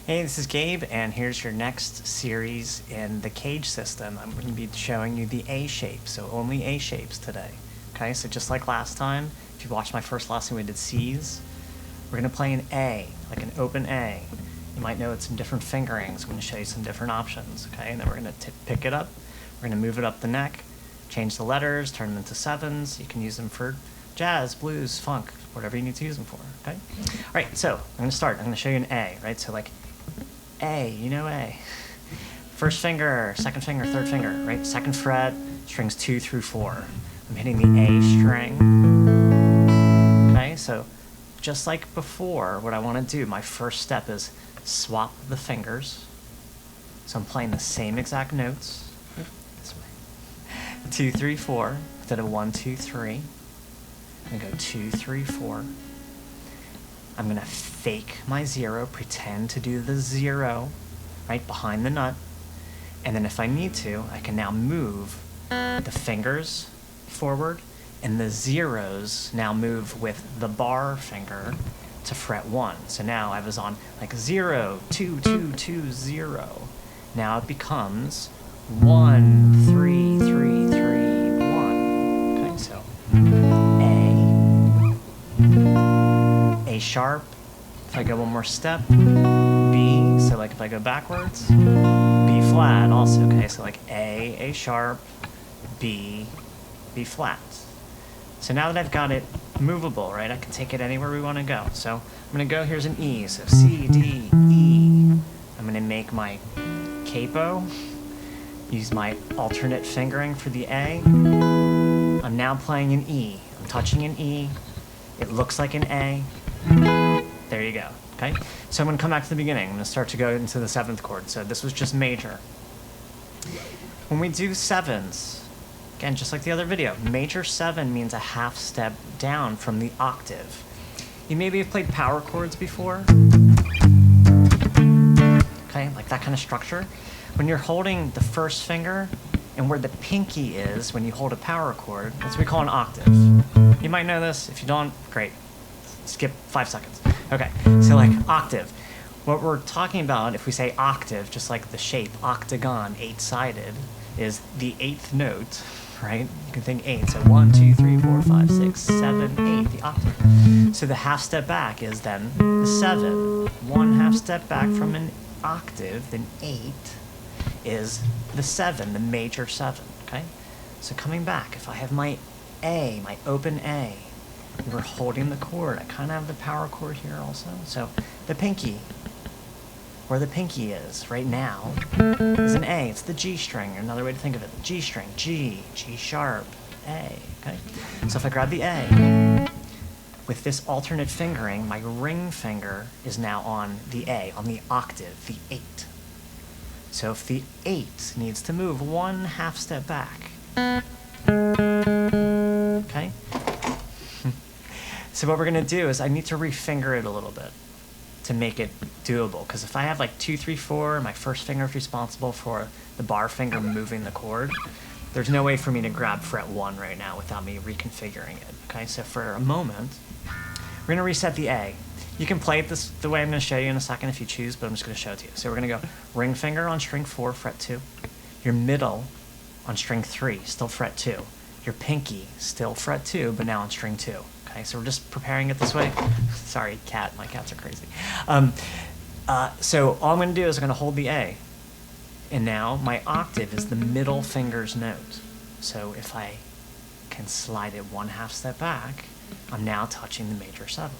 Hey, this is Gabe, and here's your next series in the CAGED system. I'm going to be showing you the A shape, so only A shapes today. Okay, so just like last time, if you watched my first lesson, we did C's. We're going to play an A, like an open A. You might know it's some different fingerings. I'm going to show you some different options, okay? And then we're going to pick it up. We're going to move it up the neck, change the letters, turn them into sevens. You can use them for jazz, blues, funk, whatever you need to use them for, okay? All right, so I'm going to start. I'm going to show you an A, right? So like A, you know A. First finger, second finger, third finger, right? Second fret, strings 2 through 4. I'm hitting the A string. Okay, so just like before, what I want to do, my first step is swap the fingers. So I'm playing the same exact notes. This way. 2, 3, 4, instead of 1, 2, 3. I'm going to go 2, 3, 4. I'm going to fake my 0, pretend to do the 0 right behind the nut. And then if I need to, I can now move the fingers forward, and the 0s now move with the bar finger to fret 1. So now I was on like 0, 2, 2, 2, 0. Now it becomes 1, 3, 3, 3, 1. Okay, so A sharp, if I go one more step, B, so like if I go backwards, B flat also, okay, so like A sharp, B flat. So now that I've got it movable, right, I can take it anywhere we want to go. So I'm going to go, here's an E, so C, D, E. I'm going to make my capo, use my alternate fingering for the A. I'm now playing an E. I'm touching an E. It looks like an A. There you go, okay? So I'm going to come back to the beginning. I'm going to start to go into the 7th chord. So this was just major. When we do sevens, again, just like the other video, major 7 means a half step down from the octave. You maybe have played power chords before. Okay, like that kind of structure. When you're holding the first finger and where the pinky is when you hold a power chord, that's what we call an octave. You might know this. If you don't, great. Skip 5 seconds. Okay, so like octave. What we're talking about, if we say octave, just like the shape, octagon, 8-sided, is the 8th note, right? You can think 8. So 1, 2, 3, 4, 5, 6, 7, 8, the octave. So the half step back is then the 7. One half step back from an octave, then 8 is the 7, the major 7, okay? So coming back, if I have my A, my open A, we're holding the chord. I kind of have the power chord here also. So the pinky, where the pinky is right now, is an A. It's the G string. Another way to think of it, the G string, G sharp, A, okay? So if I grab the A, with this alternate fingering, my ring finger is now on the A, on the octave, the 8. So if the 8 needs to move one half step back, okay? So what we're going to do is I need to refinger it a little bit to make it doable. Because if I have like 2, 3, 4, my first finger is responsible for the bar finger moving the chord, there's no way for me to grab fret 1 right now without me reconfiguring it. Okay, so for a moment, we're going to reset the A. You can play it the way I'm going to show you in a second if you choose, but I'm just going to show it to you. So we're going to go ring finger on string 4, fret 2. Your middle on string 3, still fret 2. Your pinky, still fret 2, but now on string 2. Okay, so we're just preparing it this way. Sorry, cat. My cats are crazy. So all I'm going to do is I'm going to hold the A. And now my octave is the middle finger's note. So if I can slide it one half step back, I'm now touching the major 7.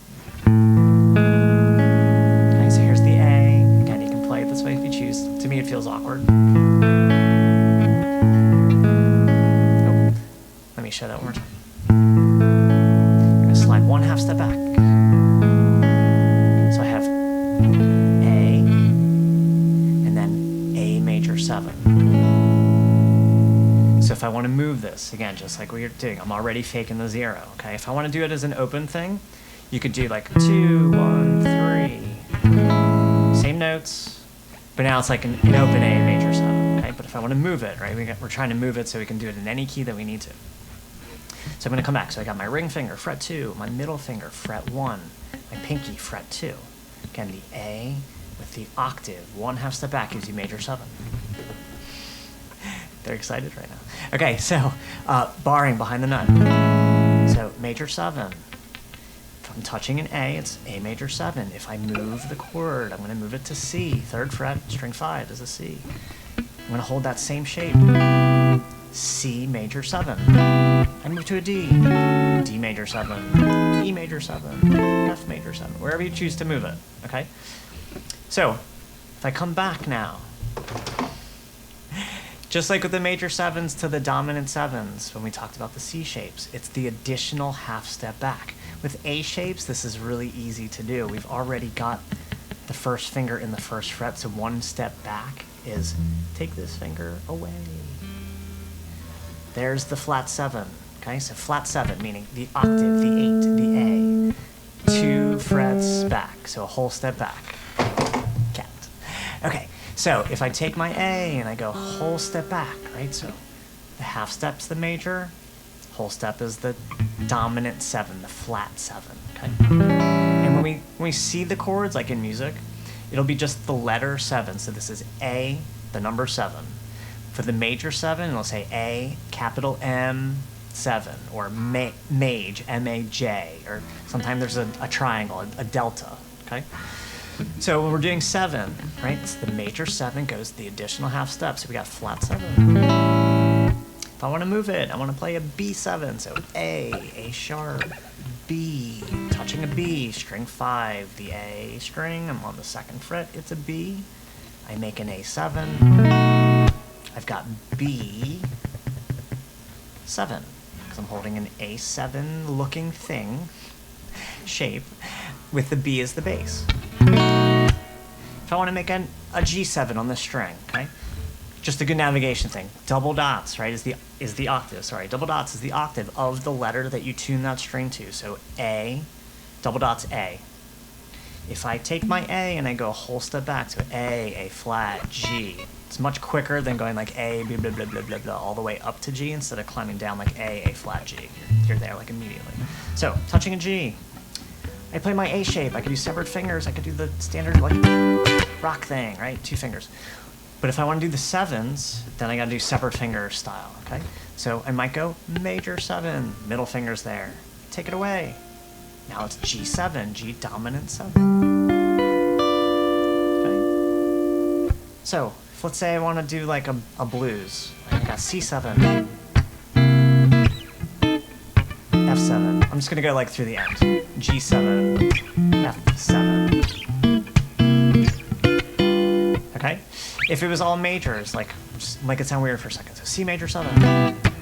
Okay, so here's the A. Again, you can play it this way if you choose. To me, it feels awkward. Oh, let me show that one more time. Slide one half step back. So I have A, and then A major 7. So if I want to move this, again, just like we were doing, I'm already faking the 0, okay? If I want to do it as an open thing, you could do like 2, 1, 3. Same notes, but now it's like an open A major 7, okay? But if I want to move it, right, we're trying to move it so we can do it in any key that we need to. So I'm going to come back. So I got my ring finger, fret 2, my middle finger, fret 1, my pinky, fret 2. Again, the A with the octave. 1/2 step back gives you major 7. They're excited right now. Okay, so barring behind the nut. So major 7. If I'm touching an A, it's A major 7. If I move the chord, I'm going to move it to C. 3rd fret, string 5 is a C. I'm going to hold that same shape. C major 7. I move to a D. D major 7. E major 7. F major 7. Wherever you choose to move it, okay? So, if I come back now, just like with the major 7s to the dominant 7s when we talked about the C shapes, it's the additional 1/2 step back. With A shapes, this is really easy to do. We've already got the first finger in the 1st fret, so 1 step back is take this finger away. There's the flat 7, okay? So flat 7, meaning the octave, the 8, the A. 2 frets back, so a whole step back. Cat. Okay, so if I take my A and I go whole step back, right? So the 1/2 step's the major, whole step is the dominant 7, the flat 7, okay? And when we see the chords, like in music, it'll be just the letter 7. So this is A, the number 7. For the major 7, it'll say A, capital M, 7, or maj, M-A-J, or sometimes there's a triangle, a delta, okay? So when we're doing 7, right, it's the major 7 goes the additional 1/2 step, so we got flat 7. If I want to move it, I want to play a B7, so A sharp, B, touching a B, string 5, the A string, I'm on the 2nd fret, it's a B. I make an A7. I've got B7, because I'm holding an A7 looking thing, shape, with the B as the bass. If I want to make a G7 on this string, okay? Just a good navigation thing. Double dots, right, is the octave, sorry. Double dots is the octave of the letter that you tune that string to. So A, double dots A. If I take my A and I go a whole step back to A flat, G, it's much quicker than going like A, blah, blah, blah, blah, blah, blah, all the way up to G instead of climbing down like A flat, G. You're there like immediately. So, touching a G. I play my A shape. I could do severed fingers. I could do the standard like rock thing, right? 2 fingers. But if I want to do the 7s, then I got to do separate finger style, okay? So I might go major 7, middle finger's there. Take it away. Now it's G7, G dominant 7. Okay? So, if let's say I want to do like a blues. I got C7, F7. I'm just going to go like through the end. G7, F7. Okay? If it was all majors, like, just make it sound weird for a second. So C major 7,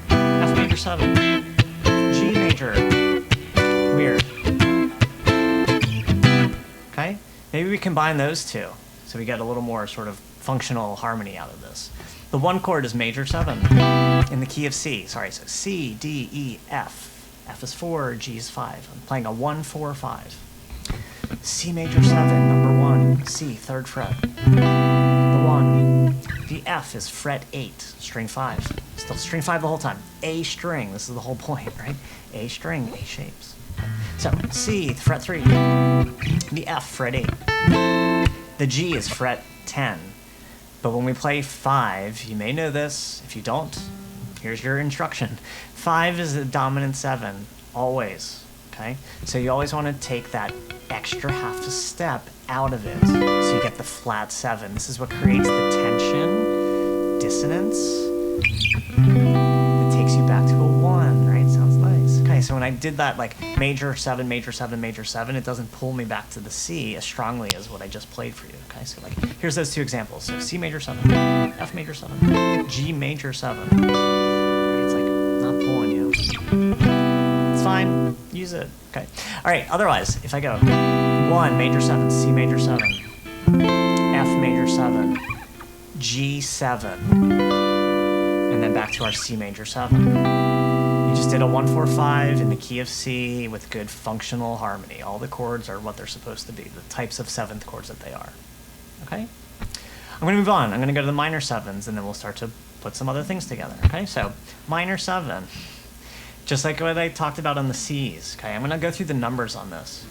F major 7, G major, weird. Okay? Maybe we combine those two, so we get a little more sort of functional harmony out of this. The 1 chord is major 7 in the key of C. Sorry, so C, D, E, F. F is 4, G is 5. I'm playing a 1, 4, 5. C major 7, number 1, C, 3rd fret. The 1. The F is fret 8, string 5. Still string 5 the whole time. A string, this is the whole point, right? A string, A shapes. So, C, fret 3. The F, fret 8. The G is fret 10. But when we play 5, you may know this. If you don't, here's your instruction. 5 is a dominant 7, always, okay? So you always want to take that extra 1/2 step out of it, so you get the flat 7. This is what creates the tension, dissonance. It takes you back to a 1, right? Sounds nice. Okay, so when I did that, like major 7, major 7, major 7, it doesn't pull me back to the C as strongly as what I just played for you, okay? So like, here's those 2 examples. So C major 7, F major 7, G major 7. It's like, not pulling you. It's fine, use it, okay. All right, otherwise, if I go 1, major 7, C major 7, F major 7, G7, and then back to our C major 7. You just did a 1, 4, 5 in the key of C with good functional harmony. All the chords are what they're supposed to be, the types of 7th chords that they are, okay? I'm going to move on. I'm going to go to the minor 7s, and then we'll start to put some other things together, okay? So, minor 7, just like what I talked about on the Cs, okay? I'm going to go through the numbers on this.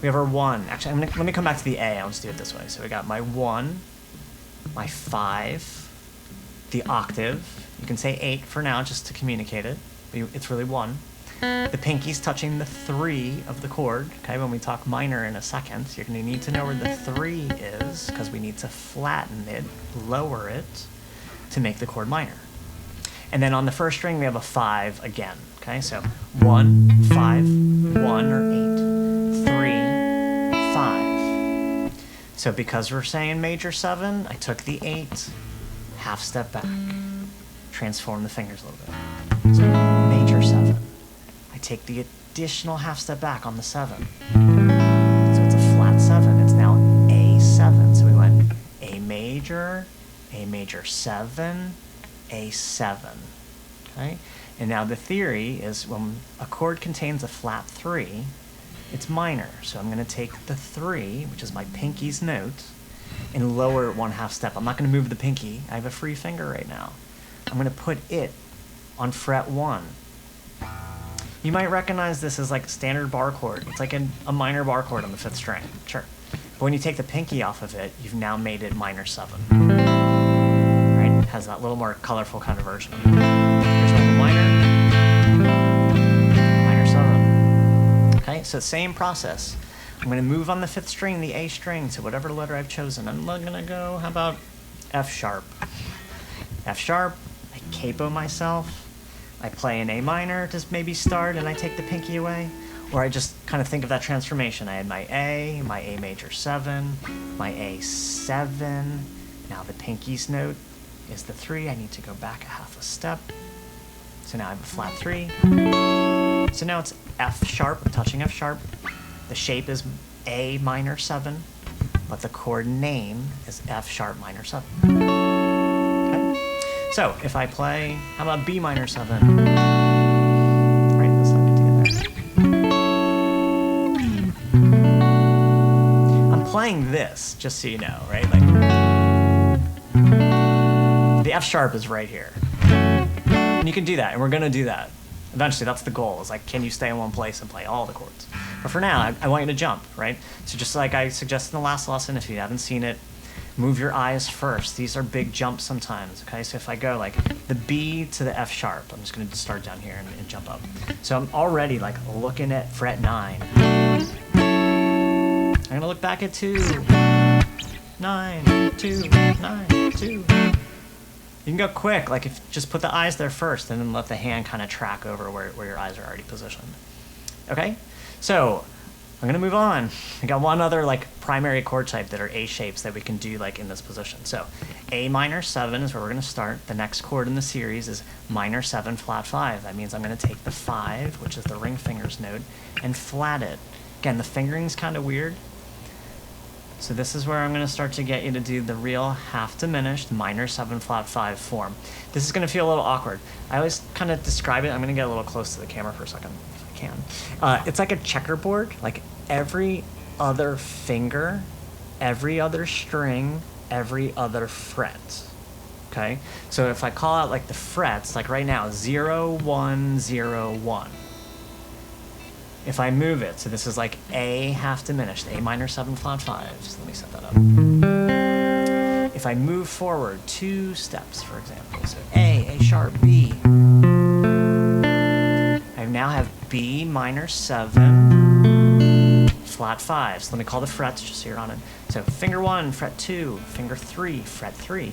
We have our 1. Actually, let me come back to the A. I'll just do it this way. So we got my 1, my 5, the octave. You can say 8 for now just to communicate it. But it's really 1. The pinky's touching the 3 of the chord. Okay, when we talk minor in a second, you're going to need to know where the 3 is because we need to flatten it, lower it, to make the chord minor. And then on the first string, we have a 5 again. Okay, so 1, 5, 1 or 8, 3, 5. So because we're saying major 7, I took the 8, half step back, transform the fingers a little bit. So major 7. I take the additional half step back on the 7. So it's a flat 7. It's now A7. So we went A major 7, A7. Okay? And now the theory is when a chord contains a flat 3, it's minor. So I'm going to take the 3, which is my pinky's note, and lower it 1 half step. I'm not going to move the pinky. I have a free finger right now. I'm going to put it on fret 1. You might recognize this as like a standard bar chord. It's like a minor bar chord on the 5th string. Sure. But when you take the pinky off of it, you've now made it minor 7. Right? It has that little more colorful kind of version of it. Here's my minor 7. Okay, so same process. I'm going to move on the 5th string, the A string, to whatever letter I've chosen. I'm going to go, how about F sharp? F sharp, I capo myself. I play an A minor to maybe start, and I take the pinky away. Or I just kind of think of that transformation. I had my A major 7, my A7. Now the pinky's note is the 3. I need to go back a half a step. So now I have a flat 3. So now it's F sharp, I'm touching F sharp. The shape is A minor 7, but the chord name is F sharp minor 7. So if I play, how about B minor 7? Right, that's not good together. I'm playing this, just so you know, right? Like the F sharp is right here. And you can do that, and we're gonna do that. Eventually, that's the goal, is like, can you stay in one place and play all the chords? But for now, I want you to jump, right? So just like I suggested in the last lesson, if you haven't seen it, move your eyes first. These are big jumps sometimes, okay? So if I go like the B to the F sharp, I'm just gonna start down here and jump up. So I'm already like looking at fret 9. I'm gonna look back at 2, 9, 2, 9, 2. You can go quick, like if just put the eyes there first and then let the hand kind of track over where your eyes are already positioned. Okay? So I'm gonna move on. I got one other like primary chord type that are A shapes that we can do like in this position. So A minor 7 is where we're gonna start. The next chord in the series is minor 7 flat 5. That means I'm gonna take the 5, which is the ring fingers note, and flat it. Again, the fingering's kind of weird. So this is where I'm gonna start to get you to do the real half diminished minor 7 flat 5 form. This is gonna feel a little awkward. I always kind of describe it. I'm gonna get a little close to the camera for a second. It's like a checkerboard, like every other finger, every other string, every other fret. Okay? So if I call out like the frets, like right now, 0, 1, 0, 1. If I move it, so this is like A half diminished, A minor 7 flat 5. So let me set that up. If I move forward 2 steps, for example, so A sharp, B. I now have B minor 7, flat 5. So let me call the frets just so you're on it. So finger 1, fret 2, finger 3, fret 3.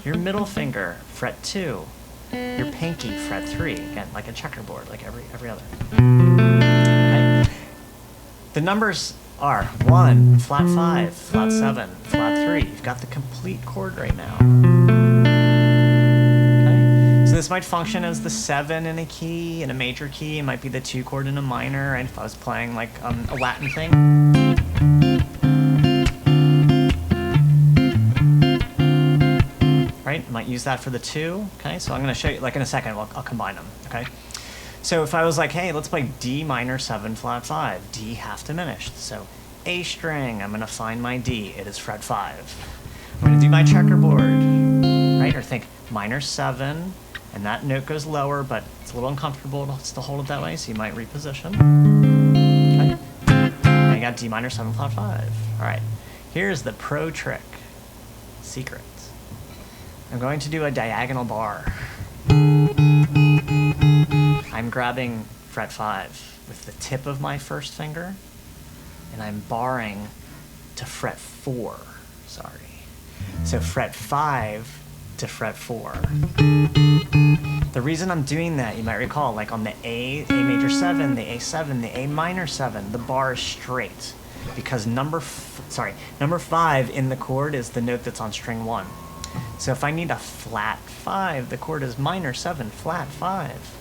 Your middle finger, fret 2. Your pinky, fret 3. Again, like a checkerboard, like every other. Okay? The numbers are 1, flat 5, flat 7, flat 3. You've got the complete chord right now. So this might function as the 7 in a key, in a major key. It might be the 2 chord in a minor, right? If I was playing like a Latin thing. Right? I might use that for the 2. Okay, so I'm going to show you, like in a second, I'll combine them. Okay. So if I was like, hey, let's play D minor 7 flat 5, D half diminished. So A string, I'm going to find my D. It is fret 5. I'm going to do my checkerboard, right? Or think minor 7. And that note goes lower, but it's a little uncomfortable to hold it that way, so you might reposition. Okay. Now you got D minor 7 flat 5. All right, here's the pro trick, secret. I'm going to do a diagonal bar. I'm grabbing fret 5 with the tip of my first finger, and I'm barring to fret 4, sorry. So fret 5 to fret 4. The reason I'm doing that, you might recall, like on the A major 7, the A7, the A minor 7, the bar is straight because number 5 in the chord is the note that's on string 1. So if I need a flat 5, the chord is minor 7, flat 5.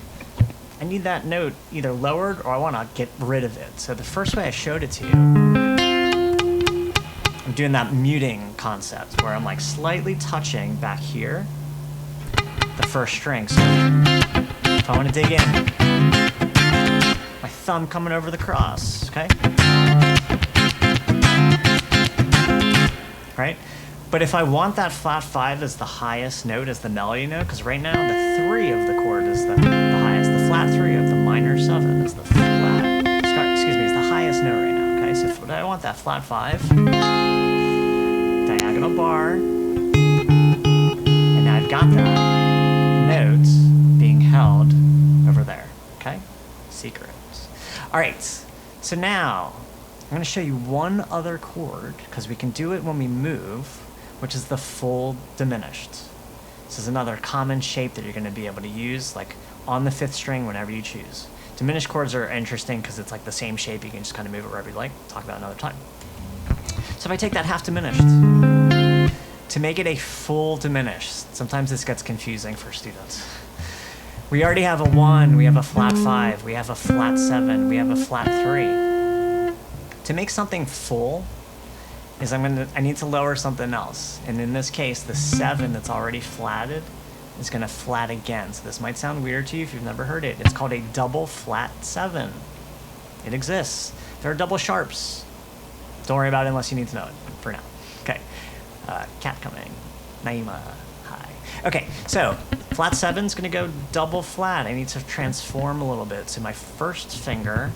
I need that note either lowered or I want to get rid of it. So the first way I showed it to you, I'm doing that muting concept where I'm like slightly touching back here the first string. So if I want to dig in, my thumb coming over the cross, okay? Right? But if I want that flat 5 as the highest note, as the melody note, because right now the 3 of the chord is the highest. The flat 3 of the minor 7 is the flat, is the highest note right now, okay? So if I want that flat 5, diagonal bar, and now I've got that note being held over there, okay? Secret. All right, so now I'm going to show you one other chord, because we can do it when we move, which is the full diminished. This is another common shape that you're going to be able to use like on the 5th string whenever you choose. Diminished chords are interesting because it's like the same shape. You can just kind of move it wherever you like. Talk about it another time. So if I take that half diminished, to make it a full diminished, sometimes this gets confusing for students. We already have a 1, we have a flat 5, we have a flat 7, we have a flat 3. To make something full, is I need to lower something else. And in this case, the 7 that's already flatted is gonna flat again. So this might sound weird to you if you've never heard it. It's called a double flat 7. It exists. There are double sharps. Don't worry about it unless you need to know it for now. Okay, cat coming. Naima, hi. Okay, so flat 7 is gonna go double flat. I need to transform a little bit. So my first finger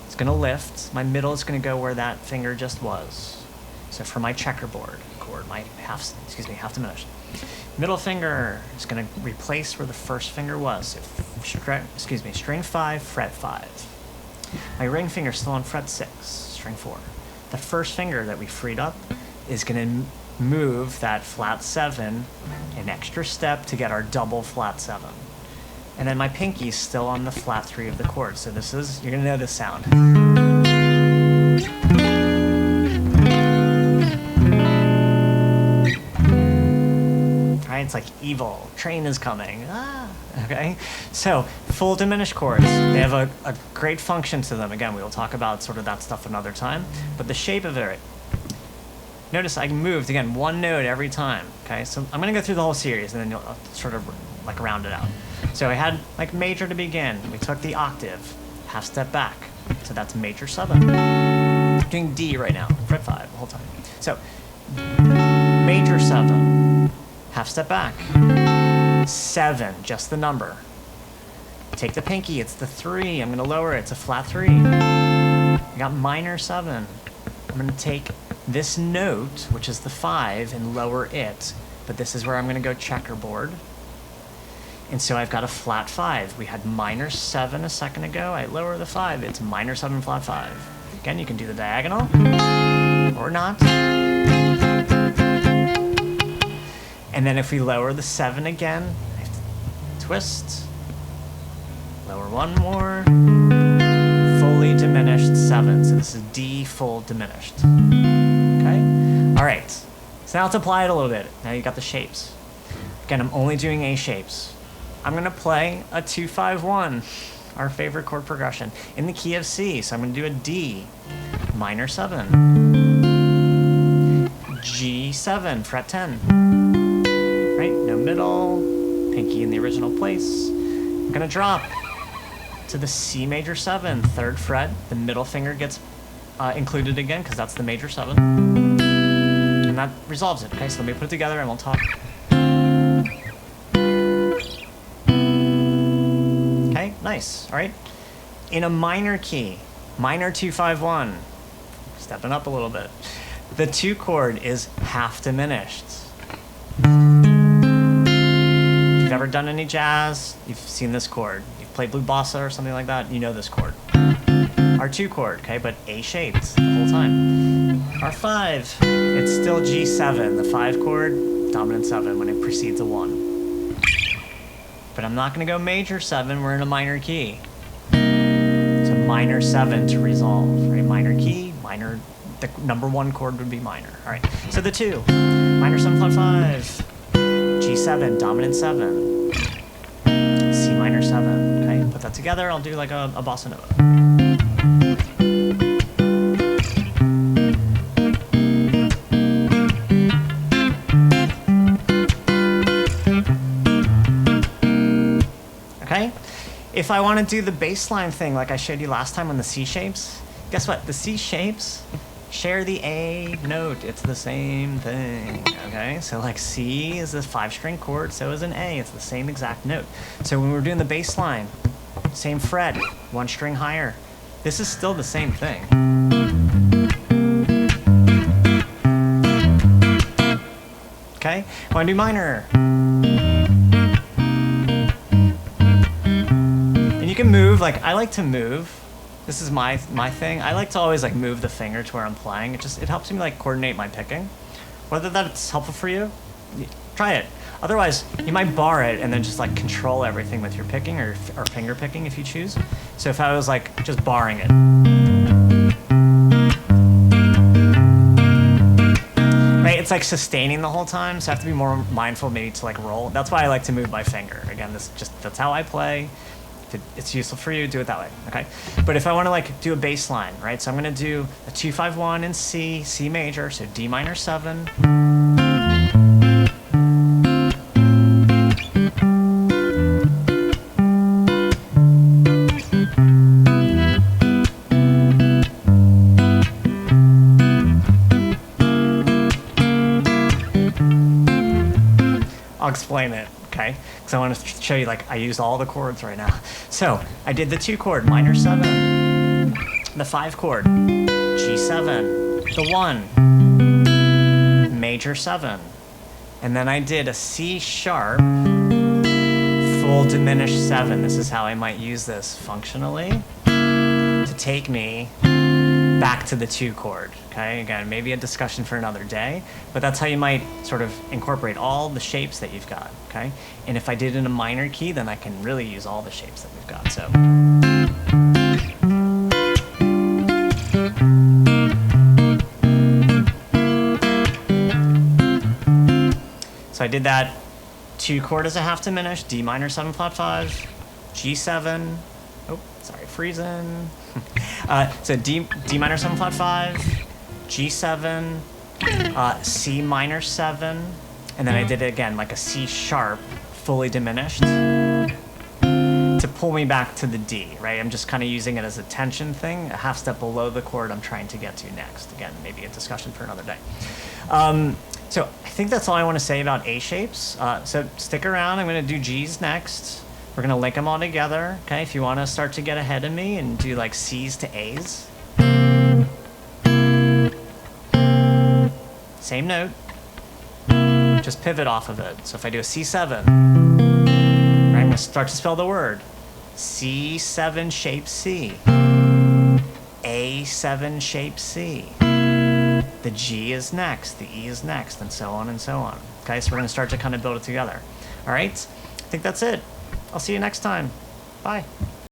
is gonna lift. My middle is gonna go where that finger just was. So for my checkerboard chord, my half diminished, middle finger is going to replace where the first finger was. So string 5, fret 5. My ring finger is still on fret 6, string 4. The first finger that we freed up is going to move that flat 7 an extra step to get our double flat 7. And then my pinky is still on the flat 3 of the chord. So this is, you're going to know this sound. It's like evil, train is coming, okay? So, full diminished chords, they have a great function to them. Again, we will talk about sort of that stuff another time, but the shape of it, notice I moved, again, one note every time, okay? So I'm gonna go through the whole series and then you'll sort of like round it out. So I had like major to begin, we took the octave, half step back, so that's major 7. I'm doing D right now, fret 5 the whole time. So, major 7. Half step back, 7, just the number. Take the pinky, it's the 3, I'm gonna lower it, it's a flat 3. I got minor 7. I'm gonna take this note, which is the 5, and lower it, but this is where I'm gonna go checkerboard. And so I've got a flat 5. We had minor 7 a second ago, I lower the 5, it's minor 7, flat 5. Again, you can do the diagonal, or not. And then if we lower the 7 again, I have to twist, lower one more, fully diminished 7. So this is D full diminished, okay? All right, so now let's apply it a little bit. Now you got the shapes. Again, I'm only doing A shapes. I'm gonna play a 2-5-1, our favorite chord progression, in the key of C. So I'm gonna do a D, minor 7, G7, fret 10. Right, no middle, pinky in the original place. I'm gonna drop to the C major 7, 3rd fret. The middle finger gets included again because that's the major 7. And that resolves it, okay? So let me put it together and we'll talk. Okay, nice, all right. In a minor key, minor 2-5-1. Stepping up a little bit. The 2 chord is half diminished. If you've ever done any jazz, you've seen this chord. You've played blue bossa or something like that, you know this chord. Our 2 chord, okay, but A shaped the whole time. Our 5, it's still G7, the 5 chord, dominant 7 when it precedes a 1. But I'm not going to go major 7, we're in a minor key. So minor 7 to resolve, right? Minor key, minor, the number 1 chord would be minor. All right, so the 2, minor 7 flat 5, G7, dominant 7, C minor 7, okay? Put that together, I'll do like a bossa nova. Okay? If I want to do the bass line thing like I showed you last time on the C shapes, guess what? The C shapes share the A note. It's the same thing, okay? So like C is a 5-string chord, so is an A. It's the same exact note. So when we're doing the bass line, same fret, 1 string higher. This is still the same thing. Okay? I want to do minor. And you can move, like I like to move. This is my thing. I like to always like move the finger to where I'm playing. It helps me like coordinate my picking. Whether that's helpful for you, try it. Otherwise, you might bar it and then just like control everything with your picking or finger picking if you choose. So if I was like just barring it. Right, it's like sustaining the whole time, so I have to be more mindful maybe to like roll. That's why I like to move my finger. Again, that's how I play. If it's useful for you, do it that way, okay? But if I want to like do a bass line, right? So I'm going to do a 2-5-1 in C, C major, so D minor 7. I'll explain it, okay? Because I want to show you, like, I used all the chords right now. So, I did the 2 chord, minor 7, the 5 chord, G7, the 1, major 7, and then I did a C sharp, full diminished 7. This is how I might use this functionally to take me back to the 2 chord, okay? Again, maybe a discussion for another day, but that's how you might sort of incorporate all the shapes that you've got, okay? And if I did it in a minor key, then I can really use all the shapes that we've got, so. So I did that 2 chord as a half diminished, D minor 7 flat 5, G7, oh, sorry, freezing. So D minor 7 flat 5, G7, C minor 7, and then I did it again like a C sharp, fully diminished, to pull me back to the D, right? I'm just kind of using it as a tension thing, a half step below the chord I'm trying to get to next. Again, maybe a discussion for another day. So I think that's all I want to say about A shapes. So stick around, I'm going to do G's next. We're going to link them all together, okay? If you want to start to get ahead of me and do like C's to A's. Same note, just pivot off of it. So if I do a C7, right, I'm going to start to spell the word. C7 shape C, A7 shape C. The G is next, the E is next, and so on and so on. Okay, so we're going to start to kind of build it together. All right, I think that's it. I'll see you next time. Bye.